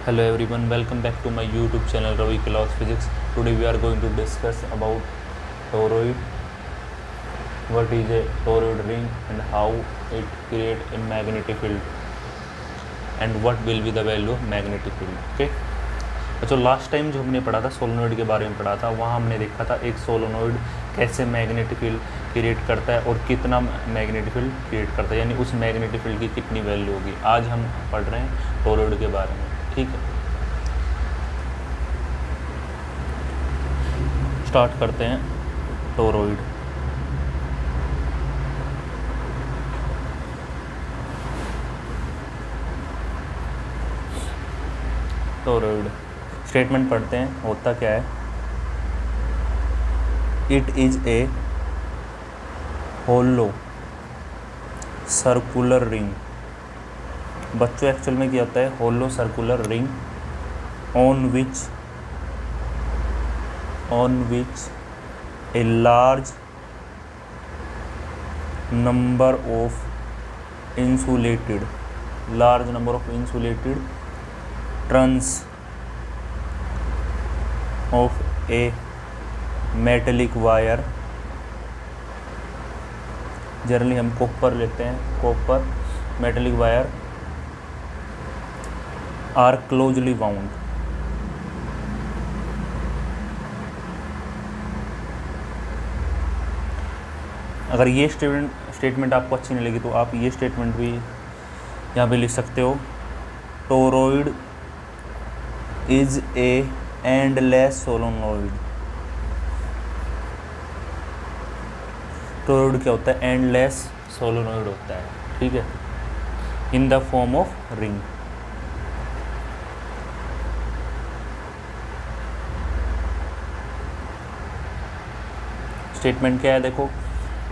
Hello everyone, welcome back to my YouTube channel Ravi Claus Physics. Today we are going to discuss about toroid. What is a toroid ring and how it creates a magnetic field and what will be the value of magnetic field. Okay. अच्छा, last time जो हमने पढ़ा था solenoid के बारे में पढ़ा था, वहाँ हमने देखा था एक सोलोनॉइड कैसे मैग्नेटिक फील्ड क्रिएट करता है और कितना मैग्नेटिक फील्ड क्रिएट करता है, यानी उस मैग्नेटिक फील्ड की कितनी वैल्यू होगी। आज हम पढ़ रहे हैं टोरॉइड के बारे में। ठीक है, स्टार्ट करते हैं टोरॉइड। टोरॉइड स्टेटमेंट पढ़ते हैं, होता क्या है। It is a hollow circular ring. बच्चों एक्चुअल में क्या होता है, hollow circular ring on which a large number of insulated turns of a metallic wire, generally हम कॉपर लेते हैं, copper metallic wire are closely bound. अगर ये स्टेटमेंट आपको अच्छी नहीं लगी तो आप ये स्टेटमेंट भी यहाँ पे लिख सकते हो। Toroid is a endless solenoid. Toroid क्या होता है, एंडलेस सोलोनॉइड होता है। ठीक है, in the form of ring. Statement क्या है, देखो।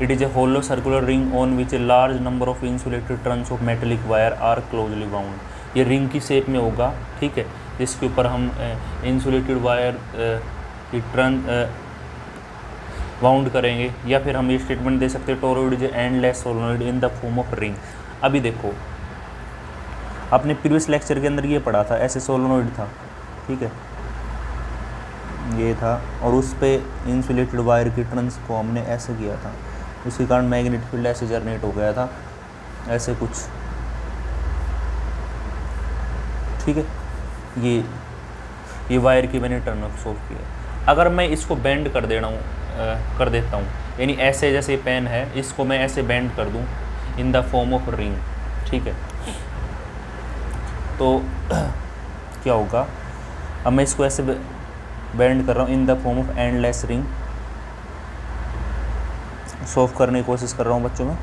It is a hollow circular ring on which a large number of insulated turns of metallic wire are closely bound. ये रिंग की शेप में होगा, ठीक है, जिसके ऊपर हम इंसुलेटेड वायर की टर्न बाउंड करेंगे। या फिर हम ये स्टेटमेंट दे सकते हैं, toroid is endless solenoid in the form of ring. अभी देखो, आपने प्रीवियस लेक्चर के अंदर ये पढ़ा था, ऐसे सोलोनॉइड था, ठीक है, ये था, और उस पे इंसुलेटेड वायर की टर्न्स को हमने ऐसे किया था, उसके कारण मैग्नेटिक फील्ड ऐसे जनरेट हो गया था, ऐसे कुछ। ठीक है, ये वायर की मैंने टर्न ऑफ सोल्व किया। अगर मैं इसको बेंड कर देता हूँ, यानी ऐसे जैसे पेन है, इसको मैं ऐसे बेंड कर दूँ इन द फॉर्म ऑफ रिंग, ठीक है, तो क्या होगा। अब मैं इसको ऐसे बेंड कर रहा हूँ इन the form of endless ring. Solve करने की कोशिश कर रहा हूँ बच्चों में।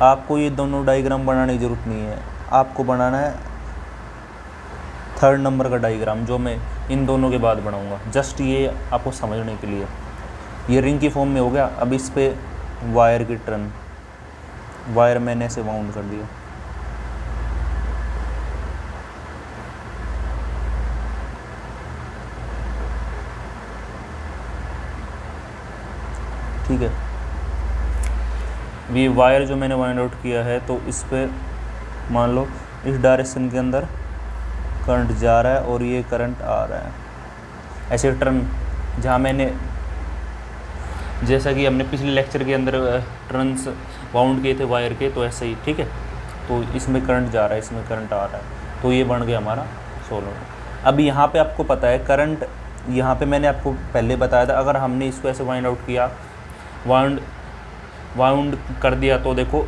आपको ये दोनों डायग्राम बनाने की ज़रूरत नहीं है, आपको बनाना है 3rd नंबर का डायग्राम, जो मैं इन दोनों के बाद बनाऊंगा, जस्ट ये आपको समझने के लिए। ये रिंग की फॉर्म में हो गया। अब इस पे वायर की टर्न, वायर मैंने ऐसे बाउंड कर दिया, ठीक है। ये वायर जो मैंने वाइंड आउट किया है, तो इस पर मान लो इस डायरेक्शन के अंदर करंट जा रहा है और ये करंट आ रहा है, ऐसे टर्न, जहाँ मैंने, जैसा कि हमने पिछले लेक्चर के अंदर टर्न्स बाउंड किए थे वायर के, तो ऐसे ही, ठीक है। तो इसमें करंट जा रहा है, इसमें करंट आ रहा है, तो ये बन गया हमारा सोलोनॉइड। अब यहाँ पे आपको पता है करंट, यहाँ पे मैंने आपको पहले बताया था, अगर हमने इसको ऐसे वाइंड आउट किया, वाउंड कर दिया, तो देखो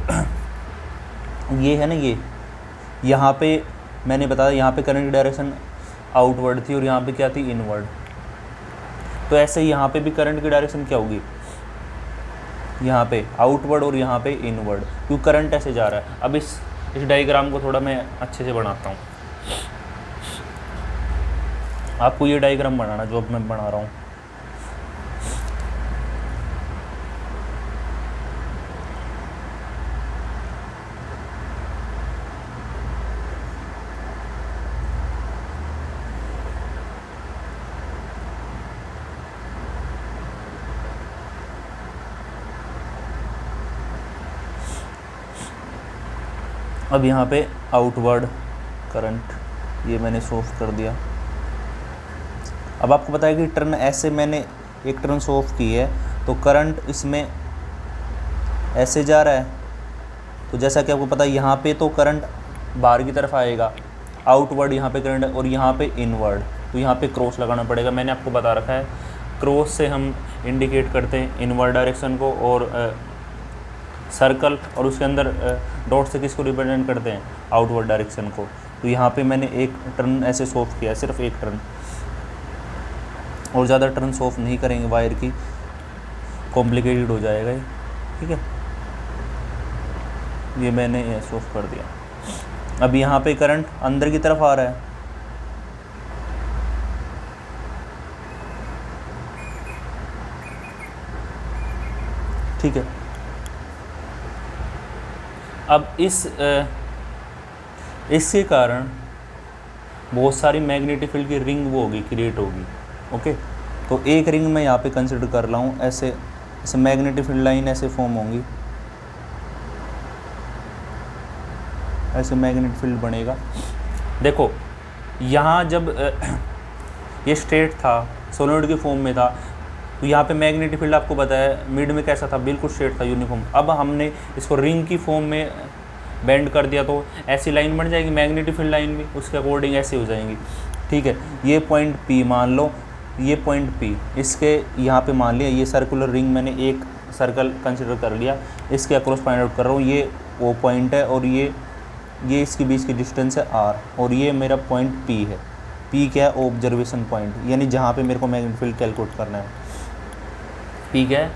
ये है ना, ये यहाँ पे मैंने बताया, यहाँ पे करंट की डायरेक्शन आउटवर्ड थी और यहाँ पे क्या थी, इनवर्ड। तो ऐसे यहाँ पे भी करंट की डायरेक्शन क्या होगी, यहाँ पे आउटवर्ड और यहाँ पे इनवर्ड, क्योंकि करंट ऐसे जा रहा है। अब इस डायग्राम को थोड़ा मैं अच्छे से बनाता हूँ। आपको ये डायग्राम बनाना जो अब मैं बना रहा हूँ। अब यहाँ पे आउटवर्ड करंट ये मैंने सोफ कर दिया। अब आपको पता है कि टर्न ऐसे मैंने एक टर्न सोफ की है तो करंट इसमें ऐसे जा रहा है, तो जैसा कि आपको पता है यहाँ पे तो करंट बाहर की तरफ आएगा, आउटवर्ड यहाँ पे करंट और यहाँ पे इनवर्ड, तो यहाँ पे क्रॉस लगाना पड़ेगा। मैंने आपको बता रखा है क्रॉस से हम इंडिकेट करते हैं इनवर्ड डायरेक्शन को, और सर्कल और उसके अंदर डॉट से किसको रिप्रेजेंट करते हैं, आउटवर्ड डायरेक्शन को। तो यहाँ पे मैंने एक टर्न ऐसे सोफ किया, सिर्फ एक टर्न, और ज़्यादा टर्न सोफ नहीं करेंगे, वायर की कॉम्प्लिकेटेड हो जाएगा ये, ठीक है। ये मैंने सोफ कर दिया। अब यहाँ पे करंट अंदर की तरफ आ रहा है, ठीक है। अब इसके कारण बहुत सारी मैग्नेटिक फील्ड की रिंग वो होगी, क्रिएट होगी, ओके। तो एक रिंग मैं यहाँ पे कंसिडर कर रहा हूँ, ऐसे ऐसे मैग्नेटिक फील्ड लाइन ऐसे फॉर्म होंगी, ऐसे मैग्नेटिक फील्ड बनेगा। देखो यहाँ जब ये स्ट्रेट था, सोलिनॉइड के फॉर्म में था, तो यहाँ पे मैग्नेटिक फील्ड आपको पता है मिड में कैसा था, बिल्कुल स्ट्रेट था, यूनिफॉर्म। अब हमने इसको रिंग की फॉर्म में बेंड कर दिया तो ऐसी लाइन बन जाएगी, मैग्नेटिक फील्ड लाइन भी उसके अकॉर्डिंग ऐसे हो जाएंगी, ठीक है। ये पॉइंट P मान लो, ये पॉइंट P इसके यहाँ पे मान लिया, ये सर्कुलर रिंग मैंने एक सर्कल कंसिडर कर लिया, इसके अक्रॉस फाइंड आउट कर रहा हूँ, ये वो पॉइंट है और ये इसके बीच की डिस्टेंस है R, और ये मेरा पॉइंट P है। P क्या है, ऑब्जर्वेशन पॉइंट, यानी जहाँ पे मेरे को मैग्नेटिक फील्ड कैलकुलेट करना है। P क्या है,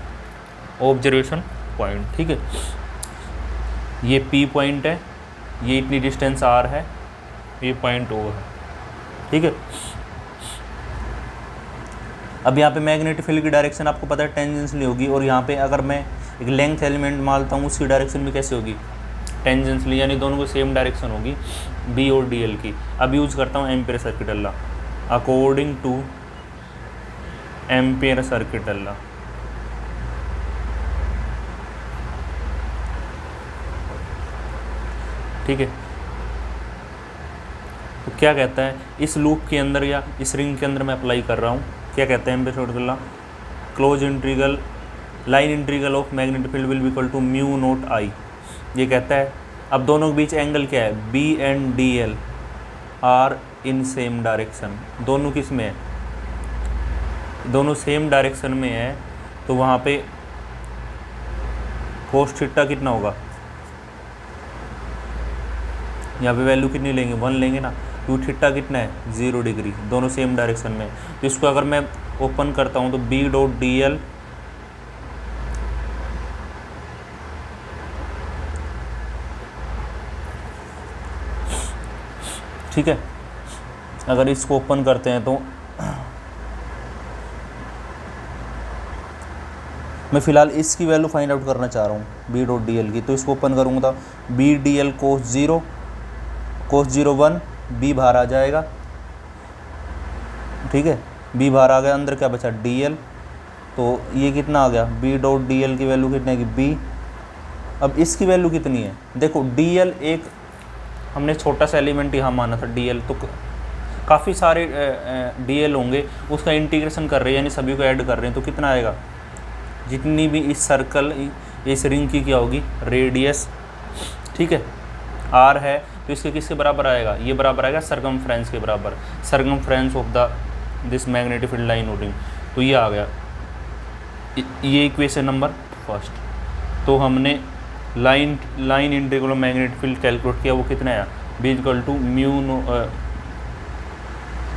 ऑब्जर्वेशन पॉइंट, ठीक है। ये P पॉइंट है, ये इतनी डिस्टेंस R है, ये पॉइंट O है, ठीक है। अब यहाँ पे मैग्नेटिक फील्ड की डायरेक्शन आपको पता है टेंजेंशियली होगी, और यहाँ पे अगर मैं एक लेंथ एलिमेंट मानता हूँ उसकी डायरेक्शन भी कैसे होगी, टेंजेंशियली, यानी दोनों को सेम डायरेक्शन होगी B और DL की। अब यूज़ करता हूँ ampere circuit law, according two ampere circuit law. ठीक है, तो क्या कहता है इस लूप के अंदर या इस रिंग के अंदर मैं अप्लाई कर रहा हूँ, क्या कहते हैं ampere circuit law, close integral line integral of magnetic field will be equal to mu naught I। ये कहता है अब दोनों के बीच एंगल क्या है, B and DL are in same direction, दोनों किस में है, दोनों सेम डायरेक्शन में है, तो वहाँ पे कोस थीटा कितना होगा, यहाँ पे वैल्यू कितनी लेंगे, 1 लेंगे ना, क्यों थीटा कितना है 0 डिग्री, दोनों सेम डायरेक्शन में। तो इसको अगर मैं ओपन करता हूँ तो B डॉट DL ठीक है, अगर इसको ओपन करते हैं तो मैं फ़िलहाल इसकी वैल्यू फाइंड आउट करना चाह रहा हूँ B डॉट DL की। तो इसको ओपन करूँगा तो B DL cos 0 1, B बाहर आ जाएगा, ठीक है, B बाहर आ गया, अंदर क्या बचा DL, तो ये कितना आ गया, B डॉट DL की वैल्यू कितनी है B। अब इसकी वैल्यू कितनी है, देखो DL एक हमने छोटा सा एलिमेंट यहाँ माना था DL, तो काफ़ी सारे DL होंगे, उसका इंटीग्रेशन कर रहे हैं, यानी सभी को ऐड कर रहे हैं, तो कितना आएगा, जितनी भी इस सर्कल इस रिंग की क्या होगी रेडियस, ठीक है, R है, तो इसके किसके बराबर आएगा, ये बराबर आएगा सर्कमफ्रेंस के बराबर, circumference of the this magnetic field line और रिंग। तो ये आ गया, ये इक्वेशन नंबर फर्स्ट। तो हमने line integral of magnetic field calculate किया, वो कितना आया, B equal to mu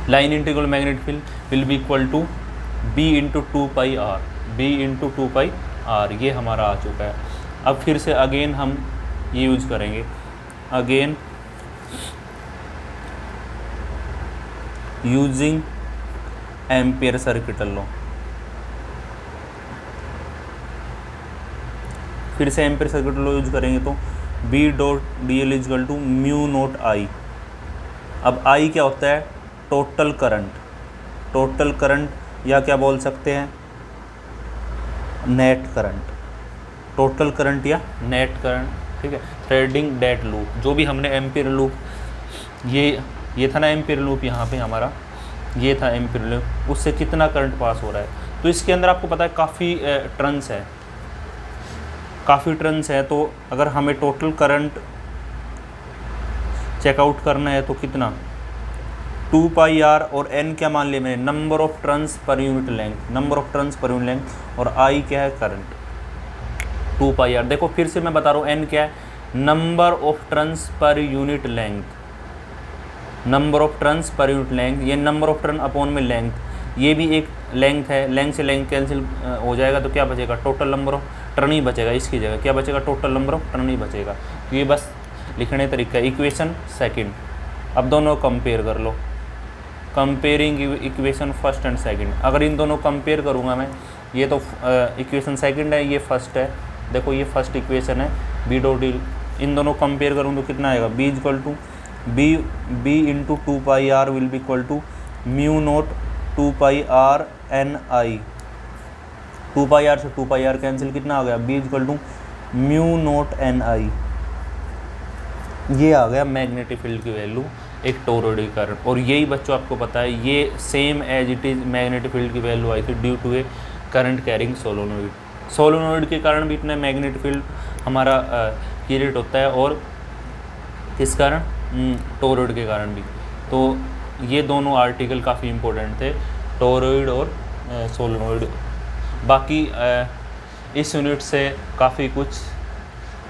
line integral magnetic field will be equal to B into 2πr, B into 2πr, ये हमारा आ चुका है। अब फिर से अगेन हम ये यूज करेंगे, again using ampere circuit law, फिर से एम्पियर सर्किट लॉ यूज करेंगे तो B dot DL equal to mu naught I। अब I क्या होता है, टोटल करंट, टोटल करंट या क्या बोल सकते हैं नेट करंट, टोटल करंट या नेट करंट, ठीक है। थ्रेडिंग डेट लूप, जो भी हमने एम्पियर लूप, ये था ना एम्पियर लूप, यहाँ पे हमारा ये था एम्पियर लूप, उससे कितना करंट पास हो रहा है। तो इसके अंदर आपको पता है काफ़ी टर्न्स है, तो अगर हमें टोटल करंट चेकआउट करना है तो कितना 2 पाई आर, और n क्या मान लिया मैंने, number of turns per unit length, और I क्या है करंट, 2 पाई आर। देखो फिर से मैं बता रहा हूँ, n क्या है, number of turns per unit length, ये नंबर ऑफ टर्न अपॉन में लेंथ, ये भी एक लेंथ है, लेंथ से लेंथ कैंसिल हो जाएगा तो क्या बचेगा, टोटल नंबर ऑफ टर्न ही बचेगा, इसकी जगह क्या बचेगा, टोटल नंबर ऑफ टर्न ही बचेगा। तो ये बस लिखने तरीका है। इक्वेशन सेकंड, अब दोनों कंपेयर कर लो, comparing equation first and second. अगर इन दोनों कंपेयर करूँगा मैं, ये तो इक्वेशन सेकंड है, ये फर्स्ट है, देखो ये फर्स्ट इक्वेशन है बी डॉट डी, इन दोनों कंपेयर करूँ तो कितना आएगा, B equal to B into 2 pi R will be equal to mu naught 2 pi R N I, 2 pi R से 2 पाई आर कैंसिल, कितना आ गया, B equal to mu naught N I. ये आ गया मैग्नेटिक फील्ड की value एक toroid के कारण। और यही बच्चों आपको पता है, ये same as it is magnetic field की वैल्यू आई थी due to a current carrying solenoid के कारण भी इतना मैग्नेटिक फील्ड हमारा क्रिएट होता है, और किस कारण, टोरॉइड के कारण भी। तो ये दोनों आर्टिकल काफ़ी इम्पोर्टेंट थे, टोरॉइड और सोलोनोइड। बाकी इस यूनिट से काफ़ी कुछ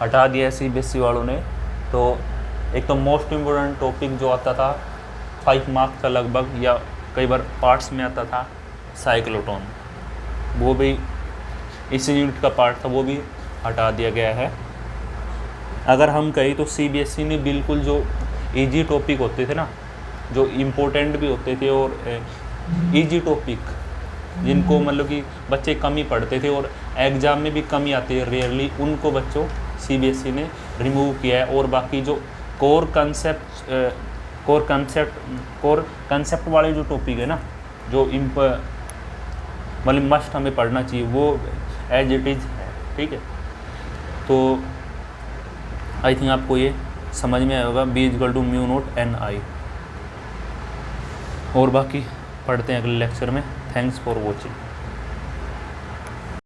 हटा दिया CBSE वालों ने। तो एक तो मोस्ट इम्पोर्टेंट टॉपिक जो आता था 5 मार्क्स का लगभग, या कई बार पार्ट्स में आता था, साइक्लोट्रॉन, वो भी इस यूनिट का पार्ट था, वो भी हटा दिया गया है। अगर हम कहें तो CBSE ने बिल्कुल जो इजी टॉपिक होते थे ना, जो इम्पोर्टेंट भी होते थे और इजी टॉपिक जिनको मतलब कि बच्चे कम ही पढ़ते थे और एग्ज़ाम में भी कम ही आते हैं रेयरली, उनको बच्चों CBSE ने रिमूव किया है। और बाकी जो कोर कंसेप्ट वाले जो टॉपिक है ना, जो मतलब मस्ट हमें पढ़ना चाहिए, वो एज इट इज़ है, ठीक है। तो आई थिंक आपको ये समझ में आया होगा, B equal to mu naught N I. और बाकी पढ़ते हैं अगले लेक्चर में। Thanks for watching.